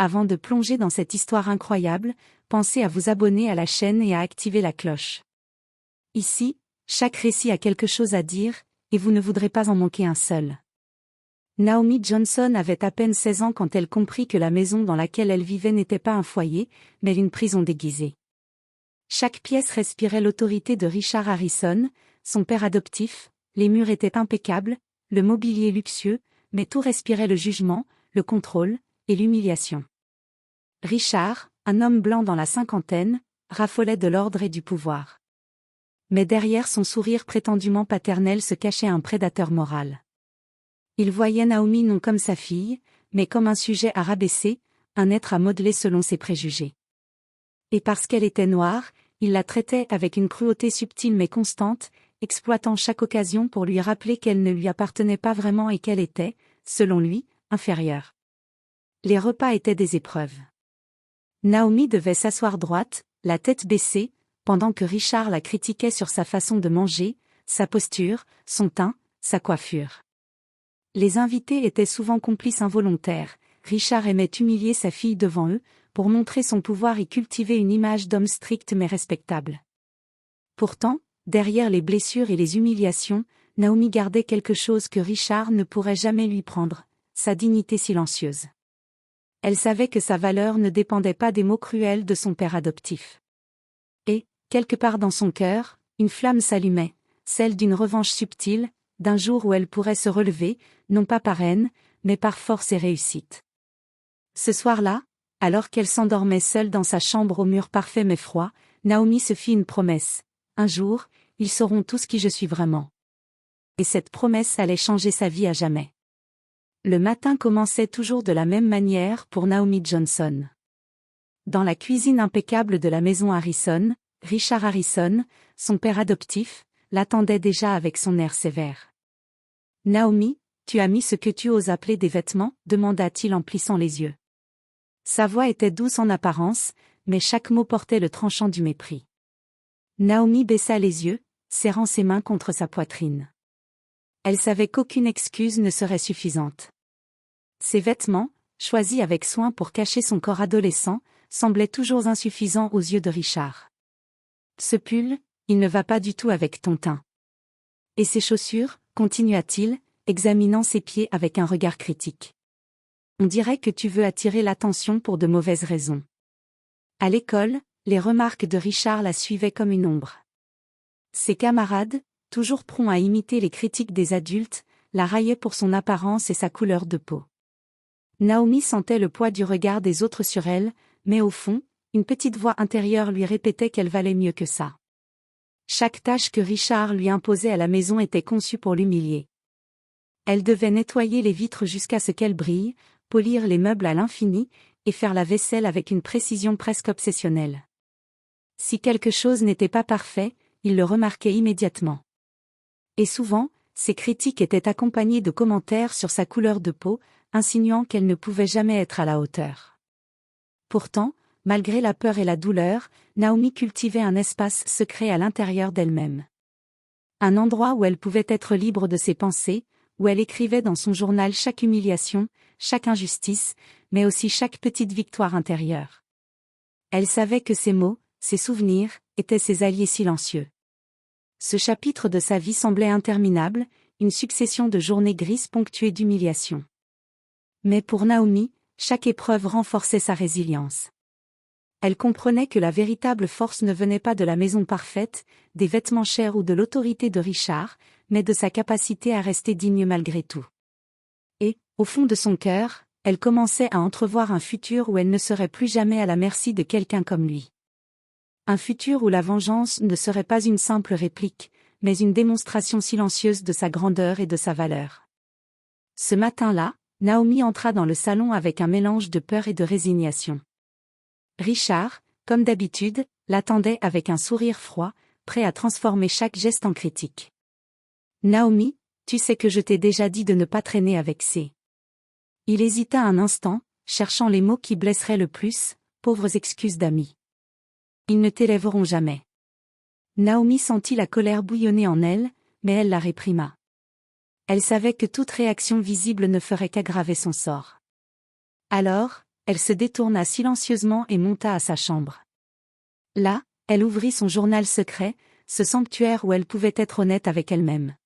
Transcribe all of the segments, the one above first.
avant de plonger dans cette histoire incroyable, pensez à vous abonner à la chaîne et à activer la cloche. Ici, chaque récit a quelque chose à dire, et vous ne voudrez pas en manquer un seul. Naomi Johnson avait à peine 16 ans quand elle comprit que la maison dans laquelle elle vivait n'était pas un foyer, mais une prison déguisée. Chaque pièce respirait l'autorité de Richard Harrison, son père adoptif, les murs étaient impeccables, le mobilier luxueux, mais tout respirait le jugement, le contrôle, et l'humiliation. Richard, un homme blanc dans la cinquantaine, raffolait de l'ordre et du pouvoir. Mais derrière son sourire prétendument paternel se cachait un prédateur moral. Il voyait Naomi non comme sa fille, mais comme un sujet à rabaisser, un être à modeler selon ses préjugés. Et parce qu'elle était noire, il la traitait avec une cruauté subtile mais constante, exploitant chaque occasion pour lui rappeler qu'elle ne lui appartenait pas vraiment et qu'elle était, selon lui, inférieure. Les repas étaient des épreuves. Naomi devait s'asseoir droite, la tête baissée, pendant que Richard la critiquait sur sa façon de manger, sa posture, son teint, sa coiffure. Les invités étaient souvent complices involontaires. Richard aimait humilier sa fille devant eux, pour montrer son pouvoir et cultiver une image d'homme strict mais respectable. Pourtant, derrière les blessures et les humiliations, Naomi gardait quelque chose que Richard ne pourrait jamais lui prendre, sa dignité silencieuse. Elle savait que sa valeur ne dépendait pas des mots cruels de son père adoptif. Et, quelque part dans son cœur, une flamme s'allumait, celle d'une revanche subtile, d'un jour où elle pourrait se relever, non pas par haine, mais par force et réussite. Ce soir-là, alors qu'elle s'endormait seule dans sa chambre au mur parfait mais froid, Naomi se fit une promesse. Un jour, ils sauront tous qui je suis vraiment. Et cette promesse allait changer sa vie à jamais. Le matin commençait toujours de la même manière pour Naomi Johnson. Dans la cuisine impeccable de la maison Harrison, Richard Harrison, son père adoptif, l'attendait déjà avec son air sévère. « Naomi, tu as mis ce que tu oses appeler des vêtements ?» demanda-t-il en plissant les yeux. Sa voix était douce en apparence, mais chaque mot portait le tranchant du mépris. Naomi baissa les yeux, serrant ses mains contre sa poitrine. Elle savait qu'aucune excuse ne serait suffisante. Ses vêtements, choisis avec soin pour cacher son corps adolescent, semblaient toujours insuffisants aux yeux de Richard. Ce pull, il ne va pas du tout avec ton teint. Et ses chaussures, continua-t-il, examinant ses pieds avec un regard critique. On dirait que tu veux attirer l'attention pour de mauvaises raisons. À l'école, les remarques de Richard la suivaient comme une ombre. Ses camarades, toujours prompts à imiter les critiques des adultes, la raillaient pour son apparence et sa couleur de peau. Naomi sentait le poids du regard des autres sur elle, mais au fond, une petite voix intérieure lui répétait qu'elle valait mieux que ça. Chaque tâche que Richard lui imposait à la maison était conçue pour l'humilier. Elle devait nettoyer les vitres jusqu'à ce qu'elles brillent, polir les meubles à l'infini, et faire la vaisselle avec une précision presque obsessionnelle. Si quelque chose n'était pas parfait, il le remarquait immédiatement. Et souvent, ses critiques étaient accompagnées de commentaires sur sa couleur de peau, insinuant qu'elle ne pouvait jamais être à la hauteur. Pourtant, malgré la peur et la douleur, Naomi cultivait un espace secret à l'intérieur d'elle-même. Un endroit où elle pouvait être libre de ses pensées, où elle écrivait dans son journal chaque humiliation, chaque injustice, mais aussi chaque petite victoire intérieure. Elle savait que ses mots, ses souvenirs, étaient ses alliés silencieux. Ce chapitre de sa vie semblait interminable, une succession de journées grises ponctuées d'humiliations. Mais pour Naomi, chaque épreuve renforçait sa résilience. Elle comprenait que la véritable force ne venait pas de la maison parfaite, des vêtements chers ou de l'autorité de Richard, mais de sa capacité à rester digne malgré tout. Et, au fond de son cœur, elle commençait à entrevoir un futur où elle ne serait plus jamais à la merci de quelqu'un comme lui. Un futur où la vengeance ne serait pas une simple réplique, mais une démonstration silencieuse de sa grandeur et de sa valeur. Ce matin-là, Naomi entra dans le salon avec un mélange de peur et de résignation. Richard, comme d'habitude, l'attendait avec un sourire froid, prêt à transformer chaque geste en critique. « Naomi, tu sais que je t'ai déjà dit de ne pas traîner avec ces... » Il hésita un instant, cherchant les mots qui blesseraient le plus, pauvres excuses d'amis. « Ils ne t'élèveront jamais. » Naomi sentit la colère bouillonner en elle, mais elle la réprima. Elle savait que toute réaction visible ne ferait qu'aggraver son sort. Alors, elle se détourna silencieusement et monta à sa chambre. Là, elle ouvrit son journal secret, ce sanctuaire où elle pouvait être honnête avec elle-même.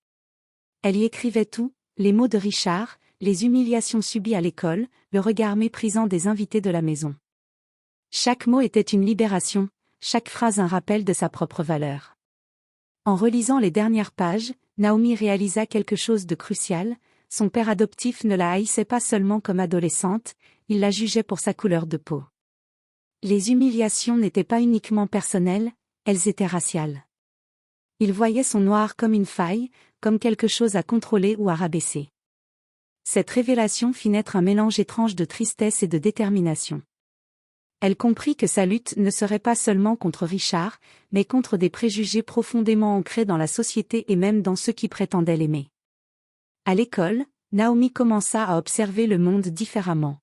Elle y écrivait tout, les mots de Richard, les humiliations subies à l'école, le regard méprisant des invités de la maison. Chaque mot était une libération, chaque phrase un rappel de sa propre valeur. En relisant les dernières pages, Naomi réalisa quelque chose de crucial, son père adoptif ne la haïssait pas seulement comme adolescente, il la jugeait pour sa couleur de peau. Les humiliations n'étaient pas uniquement personnelles, elles étaient raciales. Il voyait son noir comme une faille, comme quelque chose à contrôler ou à rabaisser. Cette révélation fit naître un mélange étrange de tristesse et de détermination. Elle comprit que sa lutte ne serait pas seulement contre Richard, mais contre des préjugés profondément ancrés dans la société et même dans ceux qui prétendaient l'aimer. À l'école, Naomi commença à observer le monde différemment.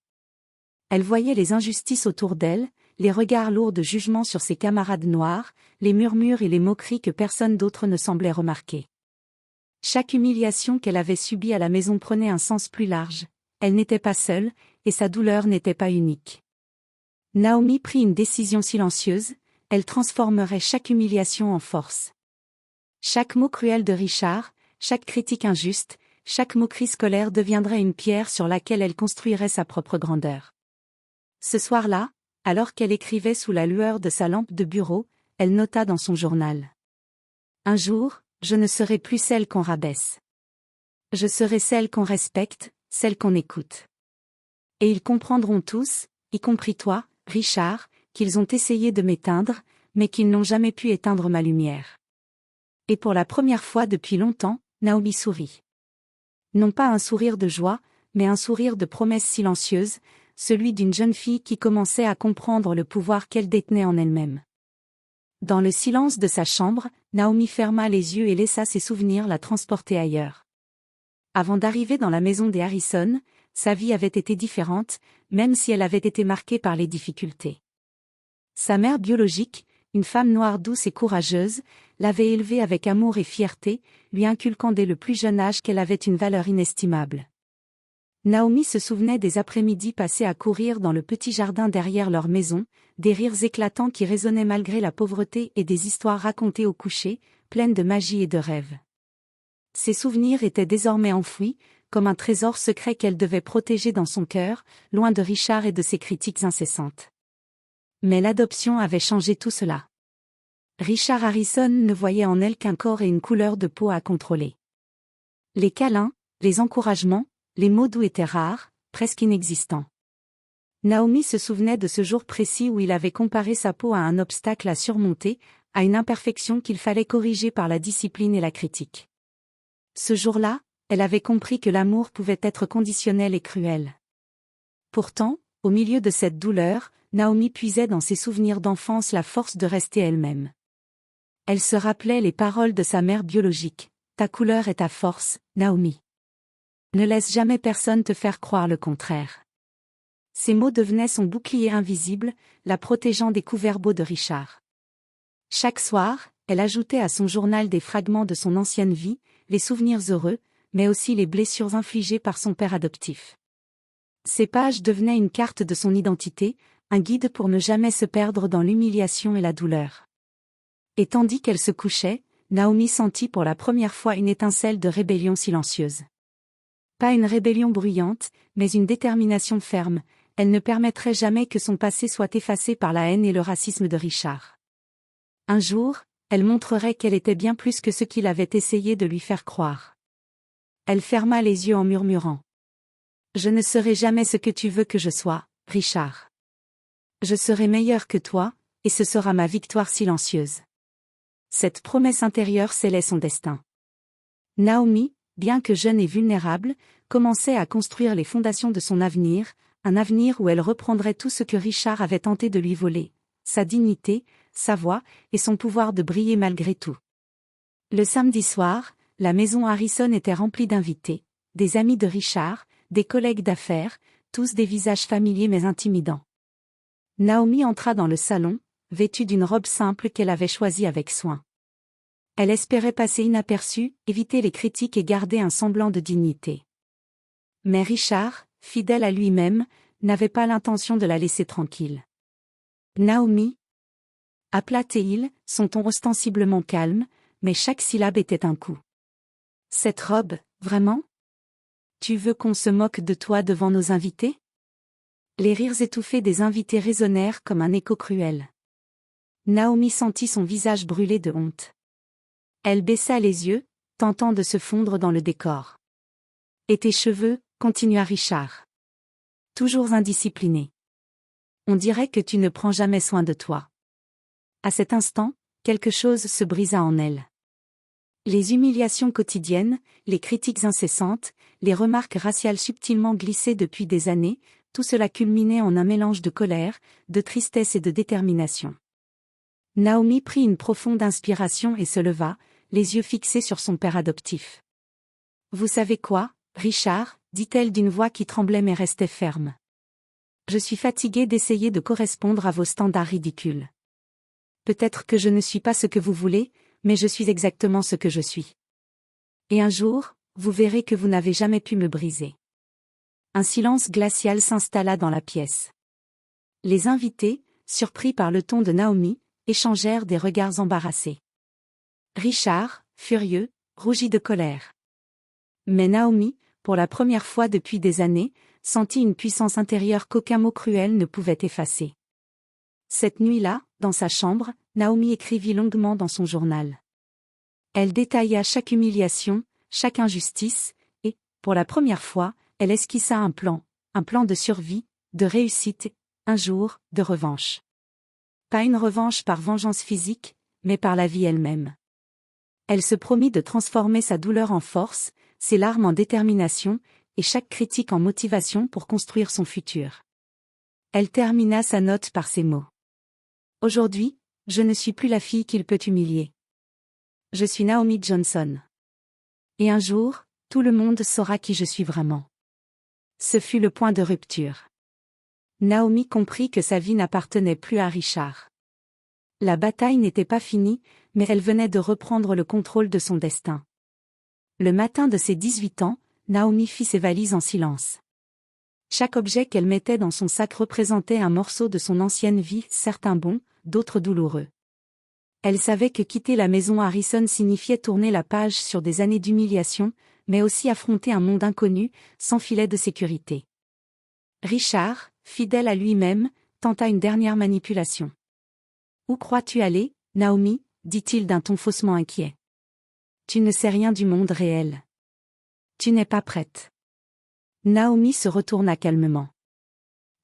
Elle voyait les injustices autour d'elle, les regards lourds de jugement sur ses camarades noirs, les murmures et les moqueries que personne d'autre ne semblait remarquer. Chaque humiliation qu'elle avait subie à la maison prenait un sens plus large, elle n'était pas seule, et sa douleur n'était pas unique. Naomi prit une décision silencieuse, elle transformerait chaque humiliation en force. Chaque mot cruel de Richard, chaque critique injuste, chaque moquerie scolaire deviendrait une pierre sur laquelle elle construirait sa propre grandeur. Ce soir-là, alors qu'elle écrivait sous la lueur de sa lampe de bureau, elle nota dans son journal. Un jour, je ne serai plus celle qu'on rabaisse. Je serai celle qu'on respecte, celle qu'on écoute. Et ils comprendront tous, y compris toi, Richard, qu'ils ont essayé de m'éteindre, mais qu'ils n'ont jamais pu éteindre ma lumière. Et pour la première fois depuis longtemps, Naomi sourit. Non pas un sourire de joie, mais un sourire de promesse silencieuse, celui d'une jeune fille qui commençait à comprendre le pouvoir qu'elle détenait en elle-même. Dans le silence de sa chambre, Naomi ferma les yeux et laissa ses souvenirs la transporter ailleurs. Avant d'arriver dans la maison des Harrison, sa vie avait été différente, même si elle avait été marquée par les difficultés. Sa mère biologique, une femme noire douce et courageuse, l'avait élevée avec amour et fierté, lui inculquant dès le plus jeune âge qu'elle avait une valeur inestimable. Naomi se souvenait des après-midi passés à courir dans le petit jardin derrière leur maison, des rires éclatants qui résonnaient malgré la pauvreté et des histoires racontées au coucher, pleines de magie et de rêves. Ces souvenirs étaient désormais enfouis, comme un trésor secret qu'elle devait protéger dans son cœur, loin de Richard et de ses critiques incessantes. Mais l'adoption avait changé tout cela. Richard Harrison ne voyait en elle qu'un corps et une couleur de peau à contrôler. Les câlins, les encouragements, les mots doux étaient rares, presque inexistants. Naomi se souvenait de ce jour précis où il avait comparé sa peau à un obstacle à surmonter, à une imperfection qu'il fallait corriger par la discipline et la critique. Ce jour-là, elle avait compris que l'amour pouvait être conditionnel et cruel. Pourtant, au milieu de cette douleur, Naomi puisait dans ses souvenirs d'enfance la force de rester elle-même. Elle se rappelait les paroles de sa mère biologique. « Ta couleur est ta force, Naomi. Ne laisse jamais personne te faire croire le contraire. » Ces mots devenaient son bouclier invisible, la protégeant des coups verbaux de Richard. Chaque soir, elle ajoutait à son journal des fragments de son ancienne vie, les souvenirs heureux, mais aussi les blessures infligées par son père adoptif. Ces pages devenaient une carte de son identité, un guide pour ne jamais se perdre dans l'humiliation et la douleur. Et tandis qu'elle se couchait, Naomi sentit pour la première fois une étincelle de rébellion silencieuse. Pas une rébellion bruyante, mais une détermination ferme, elle ne permettrait jamais que son passé soit effacé par la haine et le racisme de Richard. Un jour, elle montrerait qu'elle était bien plus que ce qu'il avait essayé de lui faire croire. Elle ferma les yeux en murmurant. « Je ne serai jamais ce que tu veux que je sois, Richard. Je serai meilleure que toi, et ce sera ma victoire silencieuse. » Cette promesse intérieure scellait son destin. Naomi, bien que jeune et vulnérable, commençait à construire les fondations de son avenir, un avenir où elle reprendrait tout ce que Richard avait tenté de lui voler, sa dignité, sa voix, et son pouvoir de briller malgré tout. Le samedi soir, la maison Harrison était remplie d'invités, des amis de Richard, des collègues d'affaires, tous des visages familiers mais intimidants. Naomi entra dans le salon, vêtue d'une robe simple qu'elle avait choisie avec soin. Elle espérait passer inaperçue, éviter les critiques et garder un semblant de dignité. Mais Richard, fidèle à lui-même, n'avait pas l'intention de la laisser tranquille. Naomi, appela Tehil, son ton ostensiblement calme, mais chaque syllabe était un coup. Cette robe, vraiment? Tu veux qu'on se moque de toi devant nos invités? Les rires étouffés des invités résonnèrent comme un écho cruel. Naomi sentit son visage brûler de honte. Elle baissa les yeux, tentant de se fondre dans le décor. Et tes cheveux, continua Richard. Toujours indiscipliné. On dirait que tu ne prends jamais soin de toi. À cet instant, quelque chose se brisa en elle. Les humiliations quotidiennes, les critiques incessantes, les remarques raciales subtilement glissées depuis des années, tout cela culminait en un mélange de colère, de tristesse et de détermination. Naomi prit une profonde inspiration et se leva, les yeux fixés sur son père adoptif. « Vous savez quoi, Richard ?» dit-elle d'une voix qui tremblait mais restait ferme. « Je suis fatiguée d'essayer de correspondre à vos standards ridicules. Peut-être que je ne suis pas ce que vous voulez, mais je suis exactement ce que je suis. Et un jour, vous verrez que vous n'avez jamais pu me briser. » Un silence glacial s'installa dans la pièce. Les invités, surpris par le ton de Naomi, échangèrent des regards embarrassés. Richard, furieux, rougit de colère. Mais Naomi, pour la première fois depuis des années, sentit une puissance intérieure qu'aucun mot cruel ne pouvait effacer. Cette nuit-là, dans sa chambre, Naomi écrivit longuement dans son journal. Elle détailla chaque humiliation, chaque injustice, et, pour la première fois, elle esquissa un plan de survie, de réussite, un jour, de revanche. Pas une revanche par vengeance physique, mais par la vie elle-même. Elle se promit de transformer sa douleur en force, ses larmes en détermination, et chaque critique en motivation pour construire son futur. Elle termina sa note par ces mots. « Aujourd'hui, je ne suis plus la fille qu'il peut humilier. Je suis Naomi Johnson. Et un jour, tout le monde saura qui je suis vraiment. » Ce fut le point de rupture. Naomi comprit que sa vie n'appartenait plus à Richard. La bataille n'était pas finie, mais elle venait de reprendre le contrôle de son destin. Le matin de ses 18 ans, Naomi fit ses valises en silence. Chaque objet qu'elle mettait dans son sac représentait un morceau de son ancienne vie, certains bons, d'autres douloureux. Elle savait que quitter la maison Harrison signifiait tourner la page sur des années d'humiliation, mais aussi affronter un monde inconnu, sans filet de sécurité. Richard, fidèle à lui-même, tenta une dernière manipulation. « Où crois-tu aller, Naomi ?» dit-il d'un ton faussement inquiet. « Tu ne sais rien du monde réel. Tu n'es pas prête. » Naomi se retourna calmement.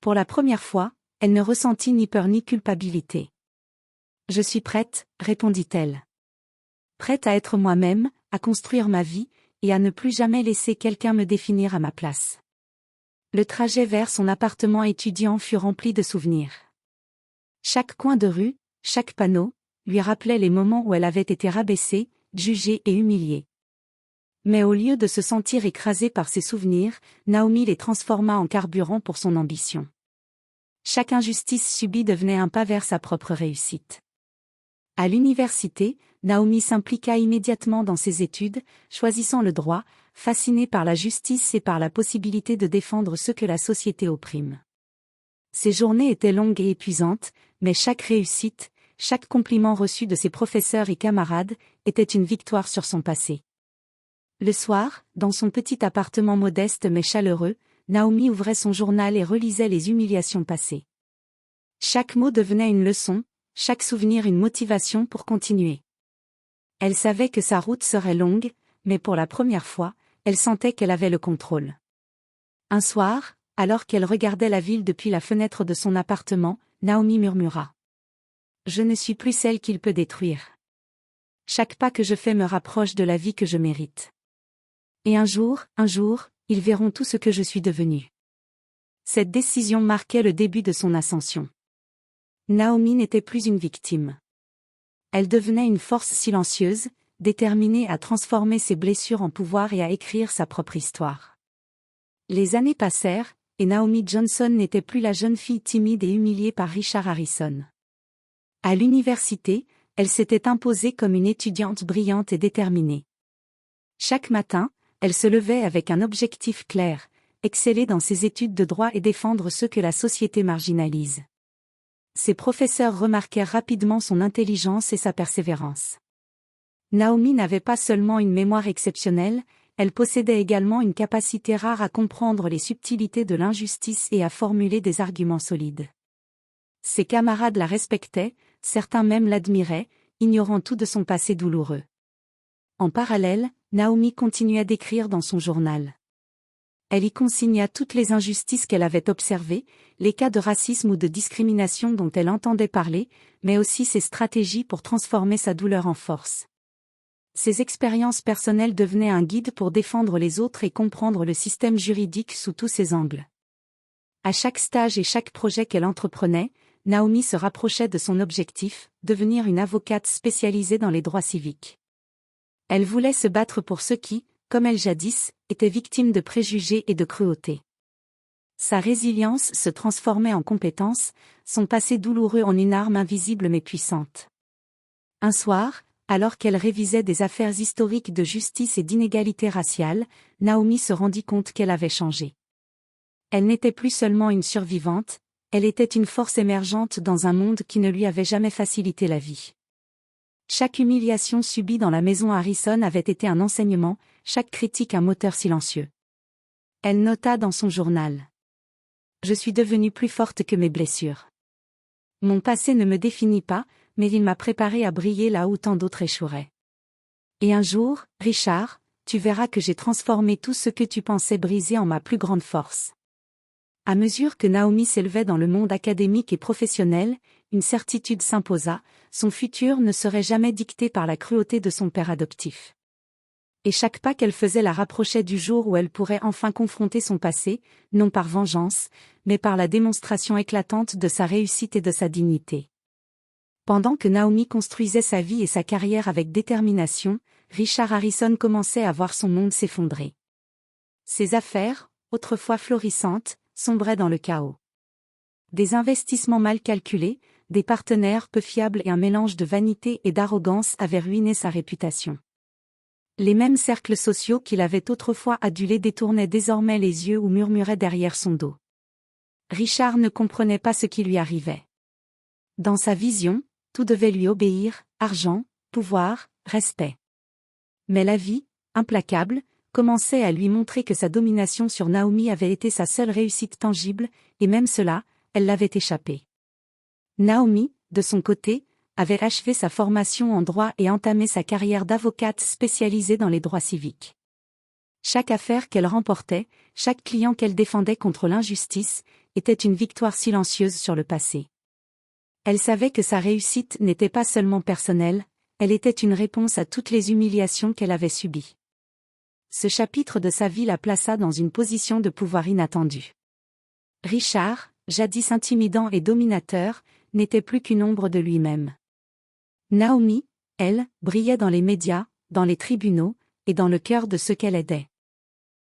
Pour la première fois, elle ne ressentit ni peur ni culpabilité. « Je suis prête, » répondit-elle. « Prête à être moi-même, à construire ma vie, et à ne plus jamais laisser quelqu'un me définir à ma place. » Le trajet vers son appartement étudiant fut rempli de souvenirs. Chaque coin de rue, chaque panneau, lui rappelait les moments où elle avait été rabaissée, jugée et humiliée. Mais au lieu de se sentir écrasée par ses souvenirs, Naomi les transforma en carburant pour son ambition. Chaque injustice subie devenait un pas vers sa propre réussite. À l'université, Naomi s'impliqua immédiatement dans ses études, choisissant le droit, fascinée par la justice et par la possibilité de défendre ceux que la société opprime. Ses journées étaient longues et épuisantes, mais chaque réussite, chaque compliment reçu de ses professeurs et camarades, était une victoire sur son passé. Le soir, dans son petit appartement modeste mais chaleureux, Naomi ouvrait son journal et relisait les humiliations passées. Chaque mot devenait une leçon, chaque souvenir une motivation pour continuer. Elle savait que sa route serait longue, mais pour la première fois, elle sentait qu'elle avait le contrôle. Un soir, alors qu'elle regardait la ville depuis la fenêtre de son appartement, Naomi murmura. « Je ne suis plus celle qu'il peut détruire. Chaque pas que je fais me rapproche de la vie que je mérite. Et un jour, ils verront tout ce que je suis devenue. » Cette décision marquait le début de son ascension. Naomi n'était plus une victime. Elle devenait une force silencieuse, déterminée à transformer ses blessures en pouvoir et à écrire sa propre histoire. Les années passèrent, et Naomi Johnson n'était plus la jeune fille timide et humiliée par Richard Harrison. À l'université, elle s'était imposée comme une étudiante brillante et déterminée. Chaque matin, elle se levait avec un objectif clair, exceller dans ses études de droit et défendre ceux que la société marginalise. Ses professeurs remarquèrent rapidement son intelligence et sa persévérance. Naomi n'avait pas seulement une mémoire exceptionnelle, elle possédait également une capacité rare à comprendre les subtilités de l'injustice et à formuler des arguments solides. Ses camarades la respectaient, certains même l'admiraient, ignorant tout de son passé douloureux. En parallèle, Naomi continuait d'écrire dans son journal. Elle y consigna toutes les injustices qu'elle avait observées, les cas de racisme ou de discrimination dont elle entendait parler, mais aussi ses stratégies pour transformer sa douleur en force. Ses expériences personnelles devenaient un guide pour défendre les autres et comprendre le système juridique sous tous ses angles. À chaque stage et chaque projet qu'elle entreprenait, Naomi se rapprochait de son objectif, devenir une avocate spécialisée dans les droits civiques. Elle voulait se battre pour ceux qui, comme elle jadis, étaient victimes de préjugés et de cruauté. Sa résilience se transformait en compétence, son passé douloureux en une arme invisible mais puissante. Un soir, alors qu'elle révisait des affaires historiques de justice et d'inégalité raciale, Naomi se rendit compte qu'elle avait changé. Elle n'était plus seulement une survivante, elle était une force émergente dans un monde qui ne lui avait jamais facilité la vie. Chaque humiliation subie dans la maison Harrison avait été un enseignement, chaque critique un moteur silencieux. Elle nota dans son journal. « Je suis devenue plus forte que mes blessures. Mon passé ne me définit pas, mais il m'a préparée à briller là où tant d'autres échoueraient. Et un jour, Richard, tu verras que j'ai transformé tout ce que tu pensais briser en ma plus grande force. » À mesure que Naomi s'élevait dans le monde académique et professionnel, une certitude s'imposa, son futur ne serait jamais dicté par la cruauté de son père adoptif. Et chaque pas qu'elle faisait la rapprochait du jour où elle pourrait enfin confronter son passé, non par vengeance, mais par la démonstration éclatante de sa réussite et de sa dignité. Pendant que Naomi construisait sa vie et sa carrière avec détermination, Richard Harrison commençait à voir son monde s'effondrer. Ses affaires, autrefois florissantes, sombraient dans le chaos. Des investissements mal calculés, des partenaires peu fiables et un mélange de vanité et d'arrogance avaient ruiné sa réputation. Les mêmes cercles sociaux qu'il avait autrefois adulés détournaient désormais les yeux ou murmuraient derrière son dos. Richard ne comprenait pas ce qui lui arrivait. Dans sa vision, tout devait lui obéir, argent, pouvoir, respect. Mais la vie, implacable, commençait à lui montrer que sa domination sur Naomi avait été sa seule réussite tangible, et même cela, elle l'avait échappé. Naomi, de son côté, avait achevé sa formation en droit et entamé sa carrière d'avocate spécialisée dans les droits civiques. Chaque affaire qu'elle remportait, chaque client qu'elle défendait contre l'injustice, était une victoire silencieuse sur le passé. Elle savait que sa réussite n'était pas seulement personnelle, elle était une réponse à toutes les humiliations qu'elle avait subies. Ce chapitre de sa vie la plaça dans une position de pouvoir inattendue. Richard, jadis intimidant et dominateur, n'était plus qu'une ombre de lui-même. Naomi, elle, brillait dans les médias, dans les tribunaux, et dans le cœur de ceux qu'elle aidait.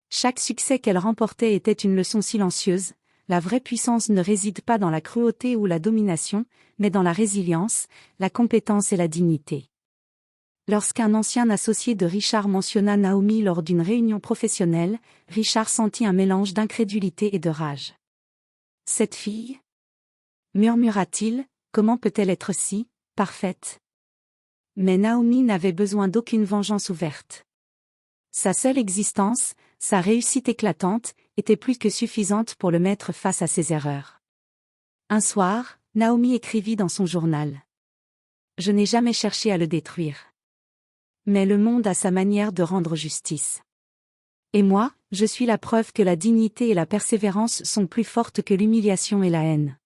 Chaque succès qu'elle remportait était une leçon silencieuse, la vraie puissance ne réside pas dans la cruauté ou la domination, mais dans la résilience, la compétence et la dignité. Lorsqu'un ancien associé de Richard mentionna Naomi lors d'une réunion professionnelle, Richard sentit un mélange d'incrédulité et de rage. « Cette fille ? Murmura-t-il, comment peut-elle être si parfaite ? Mais Naomi n'avait besoin d'aucune vengeance ouverte. Sa seule existence, sa réussite éclatante, était plus que suffisante pour le mettre face à ses erreurs. Un soir, Naomi écrivit dans son journal. « Je n'ai jamais cherché à le détruire. Mais le monde a sa manière de rendre justice. Et moi, je suis la preuve que la dignité et la persévérance sont plus fortes que l'humiliation et la haine. »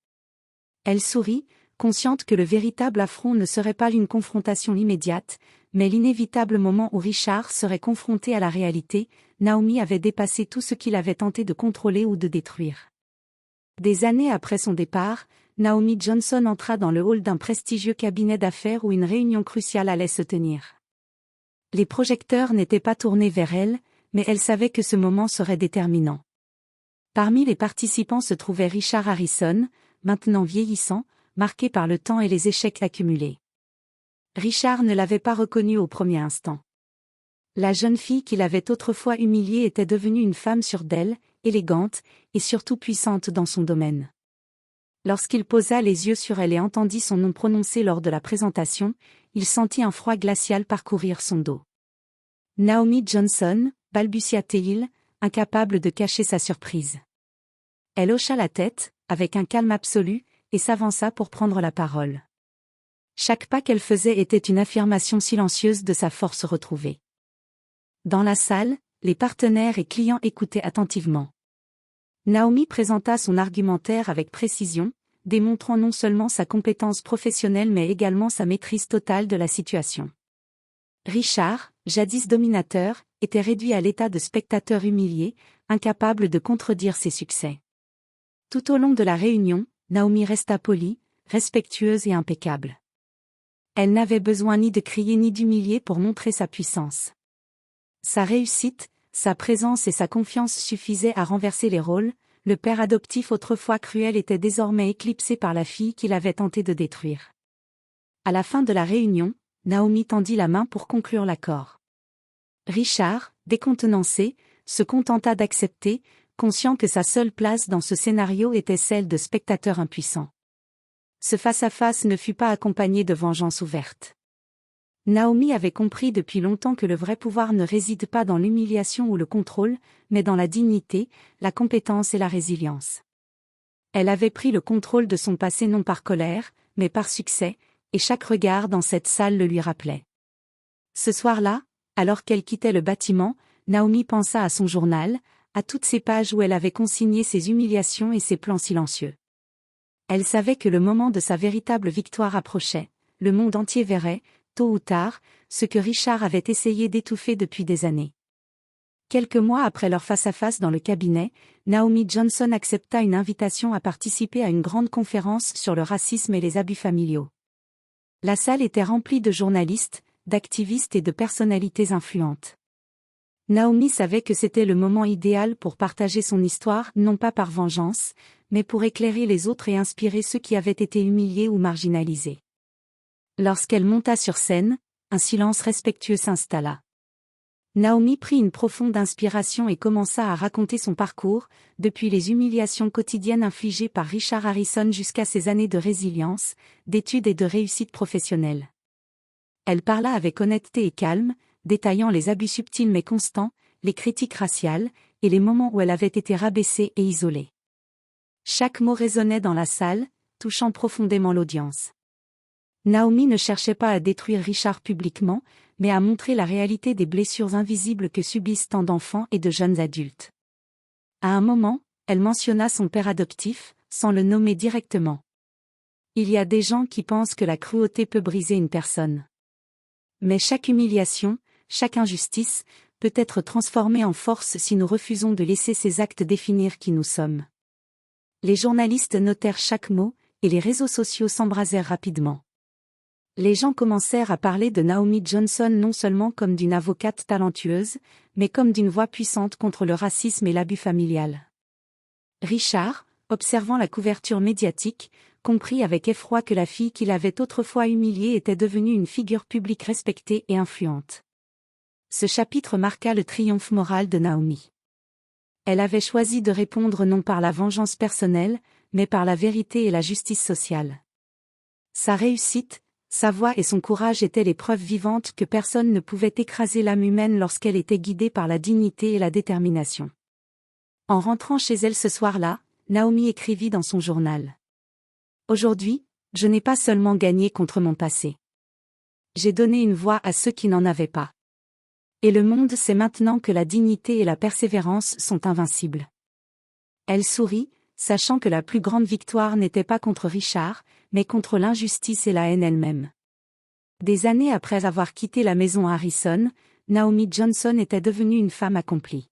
Elle sourit, consciente que le véritable affront ne serait pas une confrontation immédiate, mais l'inévitable moment où Richard serait confronté à la réalité. Naomi avait dépassé tout ce qu'il avait tenté de contrôler ou de détruire. Des années après son départ, Naomi Johnson entra dans le hall d'un prestigieux cabinet d'affaires où une réunion cruciale allait se tenir. Les projecteurs n'étaient pas tournés vers elle, mais elle savait que ce moment serait déterminant. Parmi les participants se trouvait Richard Harrison, maintenant vieillissant, marqué par le temps et les échecs accumulés. Richard ne l'avait pas reconnu au premier instant. La jeune fille qu'il avait autrefois humiliée était devenue une femme sûre d'elle, élégante, et surtout puissante dans son domaine. Lorsqu'il posa les yeux sur elle et entendit son nom prononcé lors de la présentation, il sentit un froid glacial parcourir son dos. Naomi Johnson, balbutia-t-il, incapable de cacher sa surprise. Elle hocha la tête, avec un calme absolu, et s'avança pour prendre la parole. Chaque pas qu'elle faisait était une affirmation silencieuse de sa force retrouvée. Dans la salle, les partenaires et clients écoutaient attentivement. Naomi présenta son argumentaire avec précision, démontrant non seulement sa compétence professionnelle mais également sa maîtrise totale de la situation. Richard, jadis dominateur, était réduit à l'état de spectateur humilié, incapable de contredire ses succès. Tout au long de la réunion, Naomi resta polie, respectueuse et impeccable. Elle n'avait besoin ni de crier ni d'humilier pour montrer sa puissance. Sa réussite, sa présence et sa confiance suffisaient à renverser les rôles. Le père adoptif autrefois cruel était désormais éclipsé par la fille qu'il avait tenté de détruire. À la fin de la réunion, Naomi tendit la main pour conclure l'accord. Richard, décontenancé, se contenta d'accepter, conscient que sa seule place dans ce scénario était celle de spectateur impuissant. Ce face-à-face ne fut pas accompagné de vengeance ouverte. Naomi avait compris depuis longtemps que le vrai pouvoir ne réside pas dans l'humiliation ou le contrôle, mais dans la dignité, la compétence et la résilience. Elle avait pris le contrôle de son passé non par colère, mais par succès, et chaque regard dans cette salle le lui rappelait. Ce soir-là, alors qu'elle quittait le bâtiment, Naomi pensa à son journal, à toutes ces pages où elle avait consigné ses humiliations et ses plans silencieux. Elle savait que le moment de sa véritable victoire approchait, le monde entier verrait, tôt ou tard, ce que Richard avait essayé d'étouffer depuis des années. Quelques mois après leur face-à-face dans le cabinet, Naomi Johnson accepta une invitation à participer à une grande conférence sur le racisme et les abus familiaux. La salle était remplie de journalistes, d'activistes et de personnalités influentes. Naomi savait que c'était le moment idéal pour partager son histoire, non pas par vengeance, mais pour éclairer les autres et inspirer ceux qui avaient été humiliés ou marginalisés. Lorsqu'elle monta sur scène, un silence respectueux s'installa. Naomi prit une profonde inspiration et commença à raconter son parcours, depuis les humiliations quotidiennes infligées par Richard Harrison jusqu'à ses années de résilience, d'études et de réussite professionnelle. Elle parla avec honnêteté et calme, détaillant les abus subtils mais constants, les critiques raciales, et les moments où elle avait été rabaissée et isolée. Chaque mot résonnait dans la salle, touchant profondément l'audience. Naomi ne cherchait pas à détruire Richard publiquement, mais à montrer la réalité des blessures invisibles que subissent tant d'enfants et de jeunes adultes. À un moment, elle mentionna son père adoptif, sans le nommer directement. Il y a des gens qui pensent que la cruauté peut briser une personne. Mais chaque humiliation, chaque injustice, peut être transformée en force si nous refusons de laisser ces actes définir qui nous sommes. Les journalistes notèrent chaque mot, et les réseaux sociaux s'embrasèrent rapidement. Les gens commencèrent à parler de Naomi Johnson non seulement comme d'une avocate talentueuse, mais comme d'une voix puissante contre le racisme et l'abus familial. Richard, observant la couverture médiatique, comprit avec effroi que la fille qu'il avait autrefois humiliée était devenue une figure publique respectée et influente. Ce chapitre marqua le triomphe moral de Naomi. Elle avait choisi de répondre non par la vengeance personnelle, mais par la vérité et la justice sociale. Sa réussite, sa voix et son courage étaient les preuves vivantes que personne ne pouvait écraser l'âme humaine lorsqu'elle était guidée par la dignité et la détermination. En rentrant chez elle ce soir-là, Naomi écrivit dans son journal. « Aujourd'hui, je n'ai pas seulement gagné contre mon passé. J'ai donné une voix à ceux qui n'en avaient pas. Et le monde sait maintenant que la dignité et la persévérance sont invincibles. » Elle sourit, sachant que la plus grande victoire n'était pas contre Richard, mais contre l'injustice et la haine elle-même. Des années après avoir quitté la maison Harrison, Naomi Johnson était devenue une femme accomplie.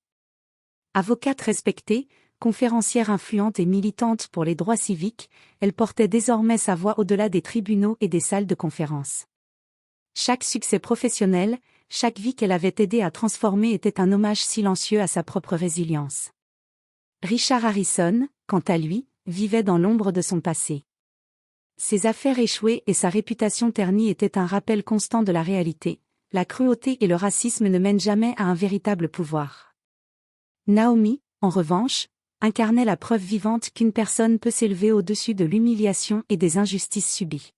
Avocate respectée, conférencière influente et militante pour les droits civiques, elle portait désormais sa voix au-delà des tribunaux et des salles de conférence. Chaque succès professionnel, chaque vie qu'elle avait aidé à transformer était un hommage silencieux à sa propre résilience. Richard Harrison, quant à lui, vivait dans l'ombre de son passé. Ses affaires échouées et sa réputation ternie étaient un rappel constant de la réalité. La cruauté et le racisme ne mènent jamais à un véritable pouvoir. Naomi, en revanche, incarnait la preuve vivante qu'une personne peut s'élever au-dessus de l'humiliation et des injustices subies.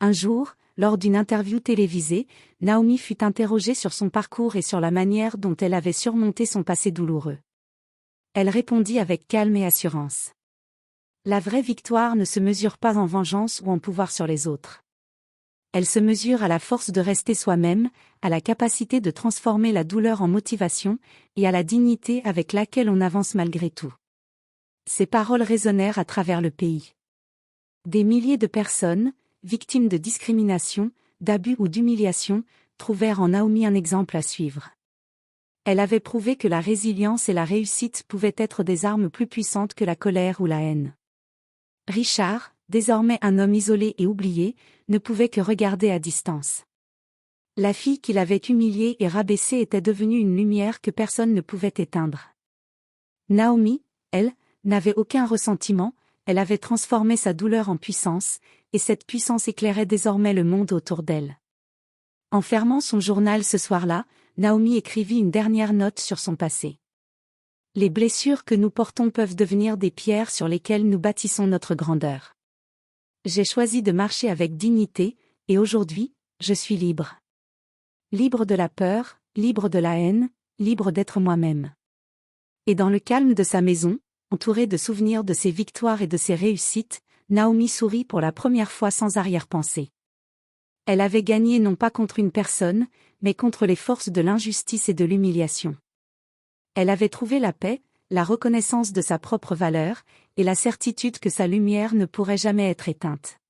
Un jour, lors d'une interview télévisée, Naomi fut interrogée sur son parcours et sur la manière dont elle avait surmonté son passé douloureux. Elle répondit avec calme et assurance. La vraie victoire ne se mesure pas en vengeance ou en pouvoir sur les autres. Elle se mesure à la force de rester soi-même, à la capacité de transformer la douleur en motivation, et à la dignité avec laquelle on avance malgré tout. Ces paroles résonnèrent à travers le pays. Des milliers de personnes, victimes de discrimination, d'abus ou d'humiliation, trouvèrent en Naomi un exemple à suivre. Elle avait prouvé que la résilience et la réussite pouvaient être des armes plus puissantes que la colère ou la haine. Richard, désormais un homme isolé et oublié, ne pouvait que regarder à distance. La fille qu'il avait humiliée et rabaissée était devenue une lumière que personne ne pouvait éteindre. Naomi, elle, n'avait aucun ressentiment, elle avait transformé sa douleur en puissance, et cette puissance éclairait désormais le monde autour d'elle. En fermant son journal ce soir-là, Naomi écrivit une dernière note sur son passé. Les blessures que nous portons peuvent devenir des pierres sur lesquelles nous bâtissons notre grandeur. J'ai choisi de marcher avec dignité, et aujourd'hui, je suis libre. Libre de la peur, libre de la haine, libre d'être moi-même. Et dans le calme de sa maison, entourée de souvenirs de ses victoires et de ses réussites, Naomi sourit pour la première fois sans arrière-pensée. Elle avait gagné non pas contre une personne, mais contre les forces de l'injustice et de l'humiliation. Elle avait trouvé la paix, la reconnaissance de sa propre valeur, et la certitude que sa lumière ne pourrait jamais être éteinte.